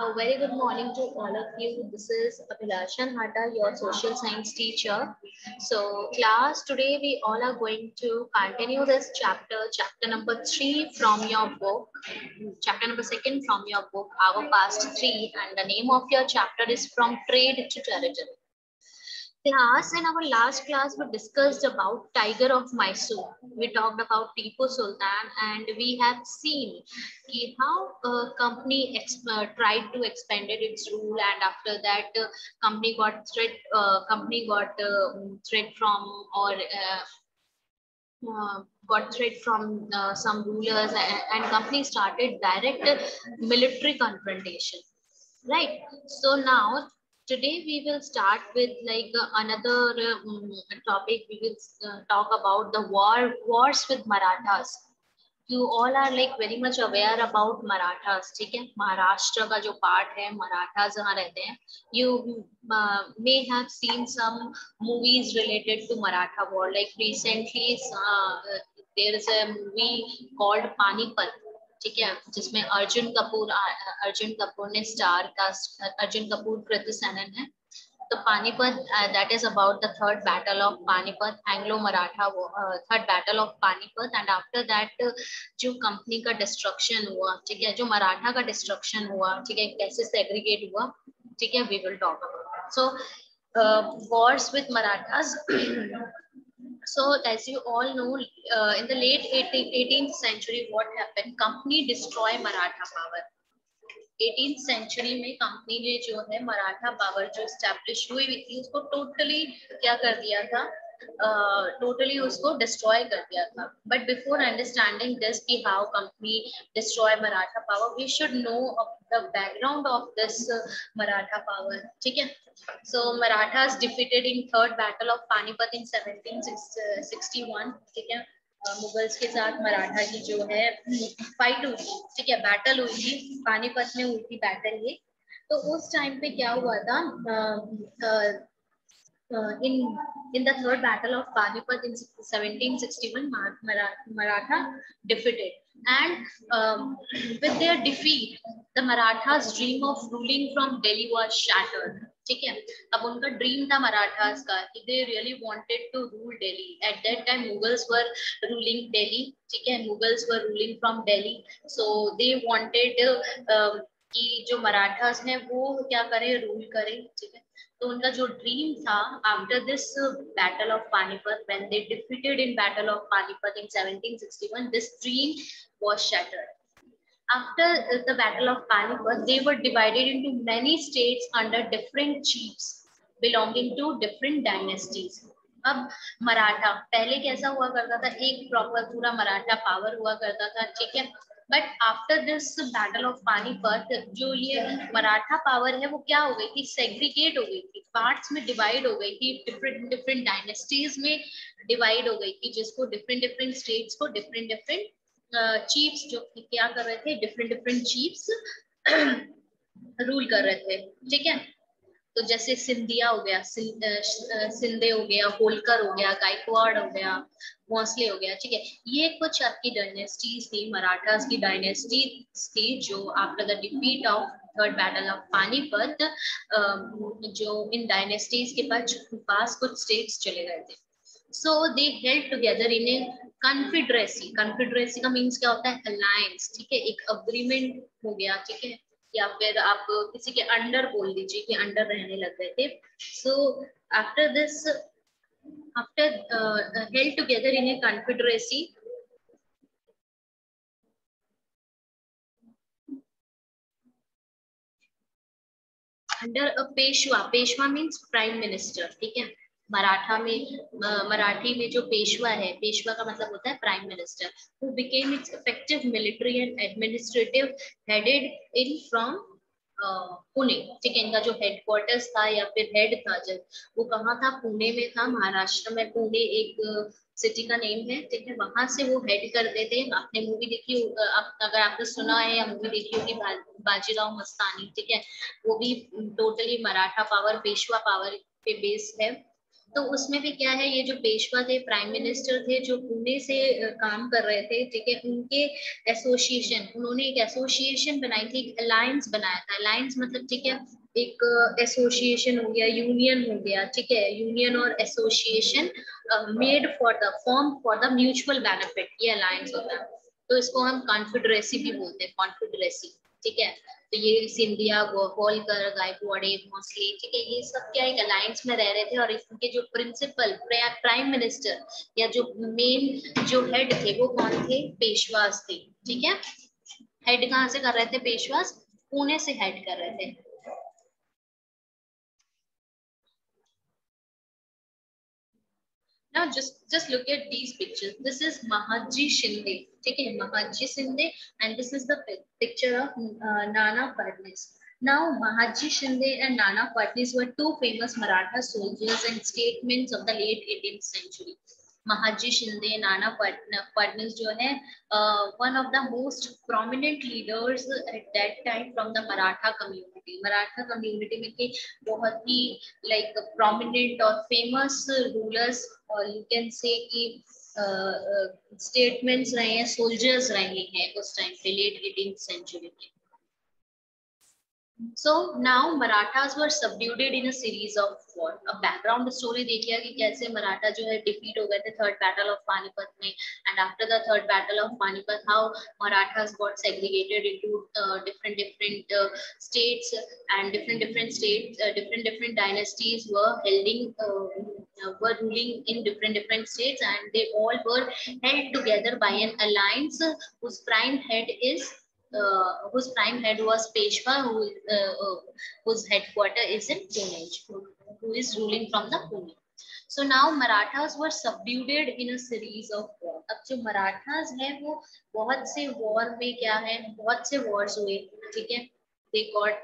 A very good morning to all of you. This is Abhilashan Hata, your social science teacher. So, class, today we all are going to continue this chapter number 3 from your book, chapter number 2 from your book, Our Past 3, and the name of your chapter is From Trade to Territory. Class, in our last class, we discussed about Tiger of Mysore. We talked about Tipu Sultan, and we have seen how company tried to expand its rule, and after that, company got threat from or got threat from some rulers, and company started direct military confrontation. Right. So now today we will start with like another topic. We will talk about the wars with Marathas. You all are like very much aware about Marathas, ठीक है? महाराष्ट्र का जो part है, Marathas जहाँ रहते हैं. You may have seen some movies related to Maratha war. Like recently, there is a movie called Panipat. ठीक है, जिसमें अर्जुन कपूर ने स्टार कास्ट. अर्जुन कपूर कृति सेनन है. तो Panipat, that is about the third battle of Panipat, Anglo-Maratha third battle of Panipat, and after that जो company का destruction हुआ, ठीक है, जो मराठा का डिस्ट्रक्शन हुआ, ठीक है, कैसे सेग्रीगेट हुआ, ठीक है, we will talk about. So wars with Marathas. So as you all know, in the late 18th century, what happened? Company destroy Maratha power. 18th century में कंपनी ने जो है मराठा पावर जो स्टैब्लिश हुई थी उसको टोटली क्या कर दिया था, टोटली उसको डिस्ट्रॉय कर दिया था. बट बिफोर अंडरस्टैंडिंग दिस कि how company destroy Maratha power, we should know the background of this Maratha power. ठीक है. So Marathas defeated in third battle of Panipat in 1761. ठीक है. मुगल्स के साथ मराठा की जो है फाइट हुई थी, ठीक है, बैटल हुई थी, पानीपत में हुई थी बैटल ये. तो उस टाइम पे क्या हुआ था, in the third battle of Panipat in 1761, Maratha defeated, and with their defeat the Marathas dream of ruling from Delhi was shattered. ठीक है. अब उनका ड्रीम था मराठास का कि they really wanted to rule Delhi. At that time Mughals were ruling Delhi. ठीक है. Mughals were ruling from Delhi, so they wanted कि जो मराठास हैं वो क्या करें, रूल करें. ठीक है. तो उनका जो ड्रीम था after this battle of Panipat, when they defeated in battle of Panipat in 1761, this dream was shattered. After the battle of Panipat, they were divided into many states under different chiefs belonging to different dynasties. अब मराठा पहले कैसा हुआ करता था, एक proper पूरा Maratha power हुआ करता था. ठीक है. But after this battle of Panipat जो ये मराठा पावर है वो क्या हो गई थी, सेग्रीगेट हो गई थी, पार्ट्स में डिवाइड हो गई थी, डिफरेंट डायनेस्टीज में डिवाइड हो गई थी, जिसको डिफरेंट स्टेट्स को डिफरेंट चीफ्स जो क्या कर रहे थे, डिफरेंट चीफ्स रूल कर रहे थे. ठीक है. तो जैसे सिंधिया हो गया, सिंधे हो गया, होलकर हो गया, गायकवाड़ हो गया, भोसले हो गया. ठीक है. ये कुछ आपकी डायनेस्टीज थी, मराठास की डायनेस्टीज थी, जो after the defeat of third battle of Panipat जो इन डायनेस्टीज के पास कुछ स्टेट्स चले गए थे. So they held together in a confederacy. Confederacy का मीन्स क्या होता है, अलायंस. ठीक है. एक अग्रीमेंट हो गया. ठीक है. या फिर आप किसी के अंडर बोल दीजिए कि अंडर रहने लग गए थे. So after this, after held together in a confederacy, under a Peshwa. Peshwa means prime minister. ठीक है. मराठी में जो पेशवा है, पेशवा का मतलब होता है prime minister. who became its effective military and administrative headed in from Pune. ठीक है. इनका जो हेडक्वार्टर्स था या फिर हेड था जब, वो कहाँ था, पुणे में था, महाराष्ट्र में. पुणे एक सिटी का नेम है. ठीक है. वहां से वो हेड करते थे. आपने मूवी देखी, अगर आपने सुना है या मूवी देखी होगी बाजीराव मस्तानी. ठीक है. वो भी totally Maratha power, Peshwa power पे बेस्ड है. तो उसमें भी क्या है, ये जो पेशवा थे, प्राइम मिनिस्टर थे जो पुणे से काम कर रहे थे, ठीक है, उनके एसोसिएशन, उन्होंने एक एसोसिएशन बनाई थी, एक अलायंस बनाया था। अलायंस मतलब ठीक है, एक एसोसिएशन हो गया, यूनियन हो गया, ठीक है, यूनियन और association made for the form for the mutual benefit, ये अलायंस होता है। तो इसको हम कॉन्फेडरेसी भी बोलते हैं, कॉन्फेडरेसी, ठीक है। तो ये सिंधिया, होलकर, गायकवाड़े, भोसले, ठीक है, ये सब क्या एक अलायंस में रह रहे थे, और इनके जो प्रिंसिपल प्राइम मिनिस्टर या जो मेन जो हेड थे वो कौन थे, पेशवास थे, ठीक है। हेड कहाँ से कर रहे थे, पेशवास पुणे से हेड कर रहे थे। Now just look at these pictures. This is Mahatma Shinde, ठीक है, Mahatma Shinde, and this is the picture of Nana Fadnis. Now Mahatma Shinde and Nana Fadnis were two famous Maratha soldiers and statesmen of the late 18th century. Mahatma Shinde, Nana Fadnis जो है one of the most prominent leaders at that time from the Maratha community. Maratha community में के बहुत ही like prominent और famous rulers, और you can say कि statements रहे हैं, सोल्जर्स रहे हैं उस टाइम पे, लेट 18th सेंचुरी में। So now Marathas were subdued in a series of war. अब बैकग्राउंड स्टोरी देखिए कि कैसे मराठा जो है डिफीट हो गए थे थर्ड बैटल ऑफ पानीपत में, and after the third battle of Panipat how Marathas got segregated into different states, and different dynasties were were ruling in different states, and they all were held together by an alliance whose prime head was Peshwa, whose headquarter is in Pune, who is ruling from the Pune. So now Marathas were subdued in a series of war. अब जो मराठास हैं वो बहुत से war में क्या है, बहुत से वॉर्स हुए, ठीक है, they got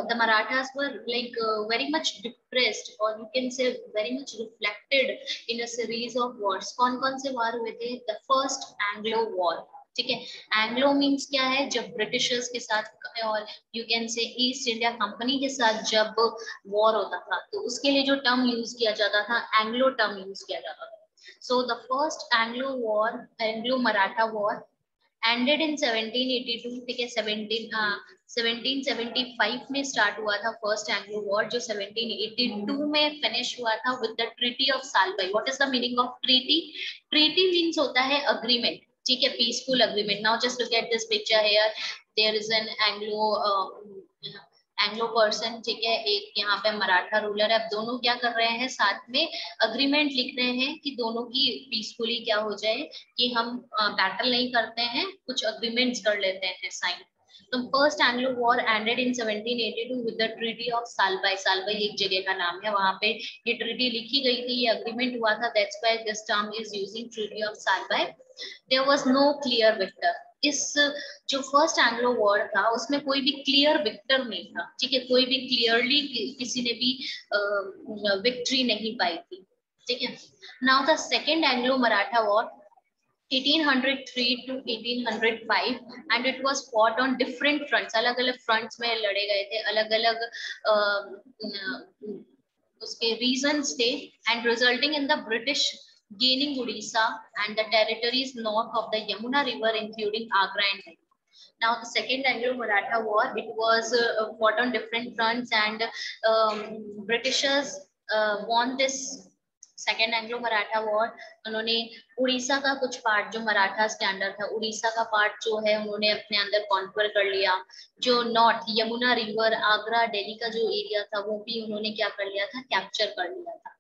the Marathas were like very much depressed, or you can say very much reflected in a series of wars. कौन-कौन से war हुए थे? The first Anglo War, ठीक है। एंग्लो मीन्स क्या है, जब ब्रिटिशर्स के साथ और you can say east India company के साथ जब वॉर होता था, तो उसके लिए जो टर्म यूज किया जाता था, एंग्लो टर्म यूज किया जाता था। So the first Anglo war, Anglo Maratha war ended in 1782, ठीक है, 1775 में स्टार्ट हुआ था फर्स्ट एंग्लो वॉर, जो 1782 में फिनिश हुआ था with the treaty of Salbai. What is the meaning of treaty? Treaty means होता है अग्रीमेंट, ठीक है, peaceful agreement. Now just look at this picture here, there is an Anglo person, ठीक है, एक यहाँ पे मराठा रूलर है। अब दोनों क्या कर रहे हैं, साथ में अग्रीमेंट लिख रहे हैं कि दोनों की पीसफुली क्या हो जाए, कि हम बैटल नहीं करते हैं, कुछ अग्रीमेंट्स कर लेते हैं साइन। तो first Anglo war ended in 1782 with the treaty of Salbai. Salbai एक जगह का नाम है, वहां पे ये ट्रीटी लिखी गई थी, ये अग्रीमेंट हुआ था, that's why this term is using treaty of Salbai. There was no clear victor. इस जो फर्स्ट एंग्लो वॉर था उसमें कोई भी क्लियर विक्टर नहीं था, ठीक है, कोई भी क्लियरली किसी ने भी विक्ट्री नहीं पाई थी, ठीक है। Now the second Anglo Maratha war 1803 to 1805, and it was fought on different fronts, अलग अलग fronts में लड़े गए थे, अलग अलग उसके reasons थे, and resulting in the British gaining Odisha and the territories north of the Yamuna River, including Agra and Delhi. Now the second Anglo-Maratha war, it was fought on different fronts, and Britishers won this second Anglo Maratha war. उन्होंने उड़ीसा का कुछ part जो मराठास के under था, उड़ीसा का part जो है उन्होंने अपने अंदर कॉन्क्वर कर लिया। जो नॉर्थ यमुना रिवर, आगरा, दिल्ली का जो एरिया था वो भी उन्होंने क्या कर लिया था, कैप्चर कर लिया था।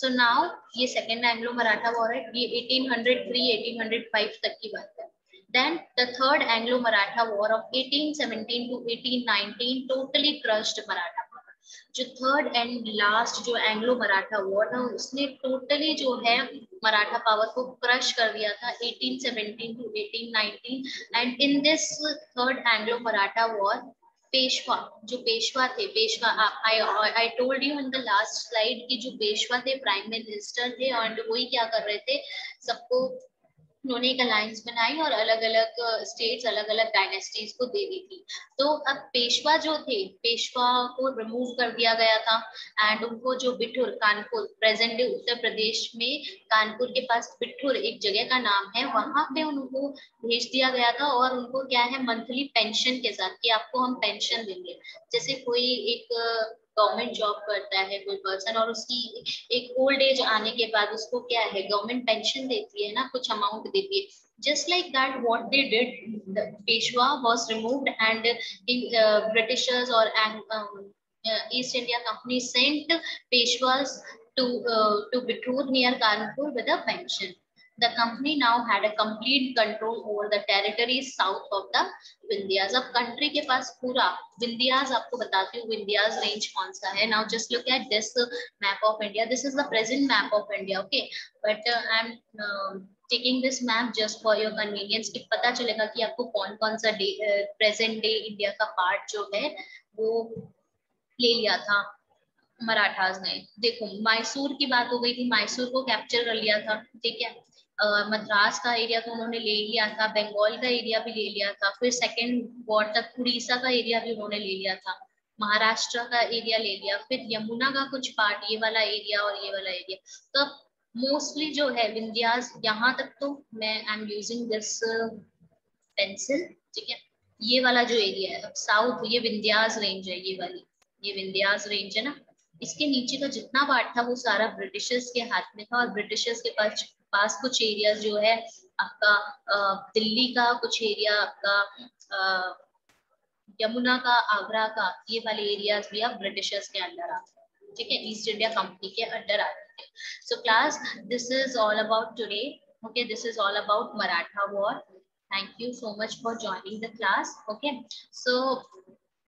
सो नाउ ये सेकेंड एंग्लो मराठा वॉर है, ये 1803-1805 तक की बात है। Then the third Anglo-Maratha War of 1817 to 1819 totally crushed Maratha power. जो थर्ड एंड लास्ट जो एंग्लो मराठा वॉर था उसने टोटली जो है मराठा पावर को क्रश कर दिया था 1817 to 1819। And in this third Anglo Maratha war Peshwa, जो पेशवा थे, Peshwa I told you in the last slide कि जो पेशवा थे प्राइम मिनिस्टर थे, और वही क्या कर रहे थे, सबको उन्होंने एक अलायंस बनाई और अलग अलग स्टेट्स अलग अलग डायनेस्टीज को दे दी थी। तो अब पेशवा जो थे, पेशवा को रिमूव कर दिया गया था एंड उनको जो बिठुर, कानपुर प्रेजेंट डे उत्तर प्रदेश में कानपुर के पास बिठुर एक जगह का नाम है, वहां पे उनको भेज दिया गया था। और उनको क्या है, मंथली पेंशन के साथ कि आपको हम पेंशन देंगे। जैसे कोई एक गवर्नमेंट जॉब करता है कोई पर्सन और उसकी एक ओल्ड एज आने के बाद उसको क्या है, गवर्नमेंट पेंशन देती है ना, कुछ अमाउंट देती है। Just like that, what they did, the Peshwa was removed, and Britishers or East India Company sent Peshwas to Bitrur near Kanpur with a pension. The company now had a complete control over the territories south of the Vindhyas. अब country के पास पूरा विंध्यास, आपको बताती हूँ Vindhyas range कौन सा है. Now just look at this map of India. This is the present map of India. Okay, but I am taking this map just for your convenience, कि पता चलेगा कि आपको कौन कौन सा प्रेजेंट डे इंडिया का पार्ट जो है वो ले लिया था मराठास ने. देखो मैसूर की बात हो गई थी, मैसूर को कैप्चर कर लिया था, ठीक है. मद्रास का एरिया तो उन्होंने ले लिया था, बंगाल का एरिया भी ले लिया था, फिर सेकेंड वॉर तक उड़ीसा का एरिया भी उन्होंने ले लिया था, महाराष्ट्र का एरिया ले लिया, फिर यमुना का कुछ पार्ट, ये वाला एरिया और ये वाला एरिया. तो मोस्टली जो है विंध्यास, यहाँ तक तो मैं I am using this pencil, ठीक है. ये वाला जो एरिया है साउथ, ये विंध्यास रेंज है, ये वाली ये विंध्यास रेंज है ना. इसके नीचे का जितना पार्ट था वो सारा ब्रिटिशर्स के हाथ में था, और ब्रिटिशर्स के पास कुछ एरिया जो है आपका दिल्ली का कुछ एरिया, आपका यमुना का, आगरा का, ये वाले एरियाज भी अब ब्रिटिशर्स के अंडर आते हैं, ठीक है, ईस्ट इंडिया कंपनी के अंडर आते हैं. So class, this is all about today. Okay, this is all about Maratha War. Thank you so much for joining the class. Okay, so